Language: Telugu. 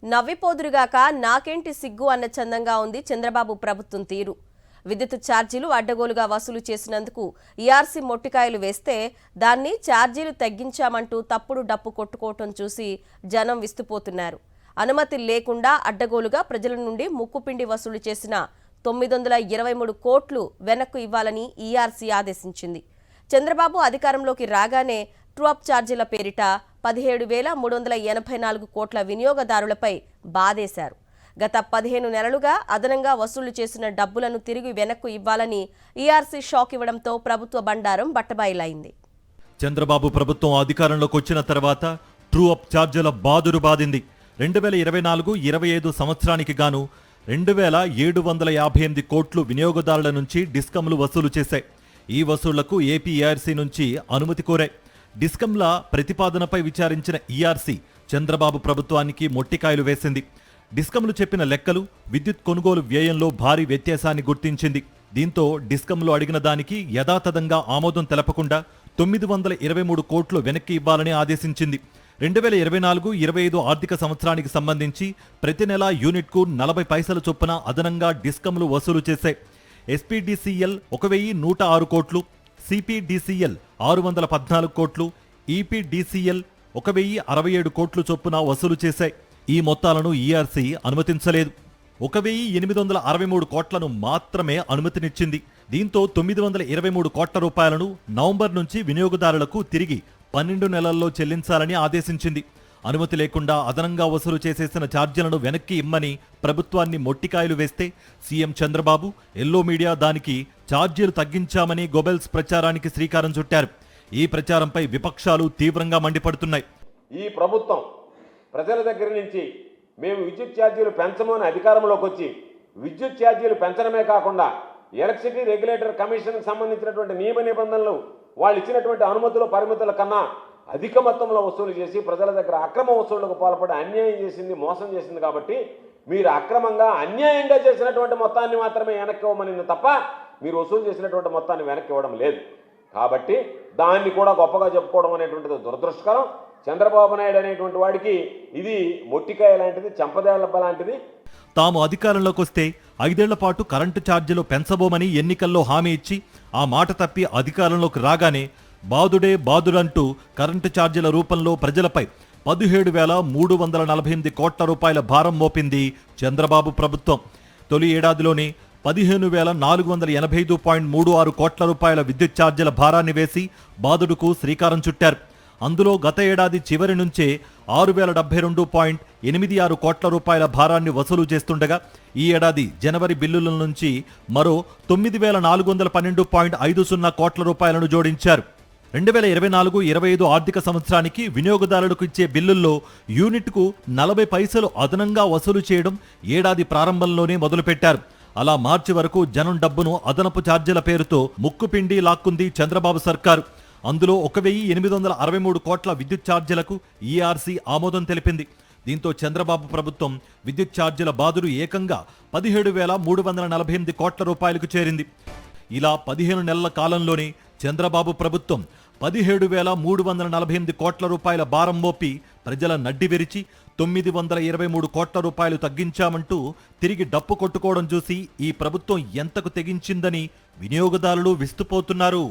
నవ్విపోదురుగాక నాకేంటి సిగ్గు అన్న చందంగా ఉంది చంద్రబాబు ప్రభుత్వం తీరు. విద్యుత్ ఛార్జీలు అడ్డగోలుగా వసూలు చేసినందుకు ఈఆర్సీ మొట్టికాయలు వేస్తే దాన్ని ఛార్జీలు తగ్గించామంటూ తప్పుడు డప్పు కొట్టుకోవటం చూసి జనం విస్తుపోతున్నారు. అనుమతి లేకుండా అడ్డగోలుగా ప్రజల నుండి ముక్కుపిండి వసూలు చేసిన 923 కోట్లు వెనక్కు ఇవ్వాలని ఈఆర్సీ ఆదేశించింది. చంద్రబాబు అధికారంలోకి రాగానే ట్రూ-అప్ ఛార్జీల పేరిట 17,384 కోట్ల వినియోగదారులపై బాధేశారు. గత 15 నెలలుగా అదనంగా వసూలు చేసిన డబ్బులను తిరిగి వెనక్కు ఇవ్వాలని ఈఆర్సీ షాక్ ఇవ్వడంతో ప్రభుత్వ బండారం బట్టబయలైంది. చంద్రబాబు ప్రభుత్వం అధికారంలోకి వచ్చిన తర్వాత ట్రూ-అప్ ఛార్జీల బాదురు బాదింది. 2024-25 సంవత్సరానికి గాను 2,758 కోట్లు వినియోగదారుల నుంచి డిస్కంలు వసూలు చేశాయి. ఈ వసూళ్లకు ఏపీ ఈఆర్సీ నుంచి అనుమతి కోరాయి. డిస్కంల ప్రతిపాదనపై విచారించిన ఈఆర్సీ చంద్రబాబు ప్రభుత్వానికి మొట్టికాయలు వేసింది. డిస్కంలు చెప్పిన లెక్కలు విద్యుత్ కొనుగోలు వ్యయంలో భారీ వ్యత్యాసాన్ని గుర్తించింది. దీంతో డిస్కంలు అడిగిన దానికి యథాతథంగా ఆమోదం తెలపకుండా 923 కోట్లు వెనక్కి ఇవ్వాలని ఆదేశించింది. 2024-25 ఆర్థిక సంవత్సరానికి సంబంధించి ప్రతి నెల యూనిట్కు 40 పైసల చొప్పున అదనంగా డిస్కంలు వసూలు చేశాయి. ఎస్పీడీసీఎల్ 1,106 కోట్లు, సిపిడిసిఎల్ 614 కోట్లు, ఈపీడీసీఎల్ 1,067 కోట్లు చొప్పున వసూలు చేశాయి. ఈ మొత్తాలను ఈఆర్సీ అనుమతించలేదు. 1,863 కోట్లను మాత్రమే అనుమతినిచ్చింది. దీంతో 923 కోట్ల రూపాయలను నవంబర్ నుంచి వినియోగదారులకు తిరిగి 12 నెలల్లో చెల్లించాలని ఆదేశించింది. అనుమతి లేకుండా అదనంగా వసూలు చేసేసిన ఛార్జీలను వెనక్కి ఇమ్మని ప్రభుత్వాన్ని మొట్టికాయలు వేస్తే సీఎం చంద్రబాబు, ఎల్లో మీడియా దానికి ఛార్జీలు తగ్గించామని గొబెల్స్ ప్రచారానికి శ్రీకారం చుట్టారు. ఈ ప్రచారంపై విపక్షాలు తీవ్రంగా మండిపడుతున్నాయి. ఈ ప్రభుత్వం ప్రజల దగ్గర నుంచి మేము విద్యుత్ ఛార్జీలు పెంచమని అధికారంలోకి వచ్చి విద్యుత్ ఛార్జీలు పెంచడమే కాకుండా ఎలక్ట్రిసిటీ రెగ్యులేటర్ కమిషన్కి సంబంధించినటువంటి నియమ నిబంధనలు వాళ్ళు ఇచ్చినటువంటి అనుమతుల పరిమితుల కన్నా అధిక మొత్తంలో వసూలు చేసి ప్రజల దగ్గర అక్రమ వసూళ్లకు పాల్పడి అన్యాయం చేసింది, మోసం చేసింది. కాబట్టి మీరు అక్రమంగా అన్యాయంగా చేసినటువంటి మొత్తాన్ని మాత్రమే వెనక్కి ఇవ్వమని తప్ప మీరు వసూలు చేసినటువంటి మొత్తాన్ని వెనక్కి ఇవ్వడం లేదు. కాబట్టి దాన్ని కూడా గొప్పగా చెప్పుకోవడం అనేటువంటిది దురదృష్టకరం. చంద్రబాబు నాయుడు అనేటువంటి వాడికి ఇది మొట్టికాయ లాంటిది, చెంపదెబ్బ లాంటిది. తాము అధికారంలోకి వస్తే 5 ఏళ్ల పాటు కరెంటు ఛార్జీలు పెంచబోమని ఎన్నికల్లో హామీ ఇచ్చి ఆ మాట తప్పి అధికారంలోకి రాగానే బాదుడే బాదుడంటూ కరెంటు ఛార్జీల రూపంలో ప్రజలపై 17,348 కోట్ల రూపాయల భారం మోపింది చంద్రబాబు ప్రభుత్వం. తొలి ఏడాదిలోనే 15,485.36 కోట్ల రూపాయల విద్యుత్ ఛార్జీల భారాన్ని వేసి బాదుడుకు శ్రీకారం చుట్టారు. అందులో గత ఏడాది చివరి నుంచే 6,072.86 కోట్ల రూపాయల భారాన్ని వసూలు చేస్తుండగా ఈ ఏడాది జనవరి బిల్లుల నుంచి మరో 9,412.50 కోట్ల రూపాయలను జోడించారు. 2024-25 ఆర్థిక సంవత్సరానికి వినియోగదారులకు ఇచ్చే బిల్లుల్లో యూనిట్కు 40 పైసలు అదనంగా వసూలు చేయడం ఏడాది ప్రారంభంలోనే మొదలుపెట్టారు. అలా మార్చి వరకు జనం డబ్బును అదనపు ఛార్జీల పేరుతో ముక్కుపిండి లాక్కుంది చంద్రబాబు సర్కారు. అందులో 1,863 కోట్ల విద్యుత్ ఛార్జీలకు ఈఆర్సీ ఆమోదం తెలిపింది. దీంతో చంద్రబాబు ప్రభుత్వం విద్యుత్ ఛార్జీల బాదురు ఏకంగా 17,348 కోట్ల రూపాయలకు చేరింది. ఇలా 15 నెలల కాలంలోనే చంద్రబాబు ప్రభుత్వం 17,348 కోట్ల రూపాయల భారం మోపి ప్రజల నడ్డి విరిచి 923 కోట్ల రూపాయలు తగ్గించామంటూ తిరిగి డప్పు కొట్టుకోవడం చూసి ఈ ప్రభుత్వం ఎంతకు తెగించిందని వినియోగదారులు విస్తుపోతున్నారు.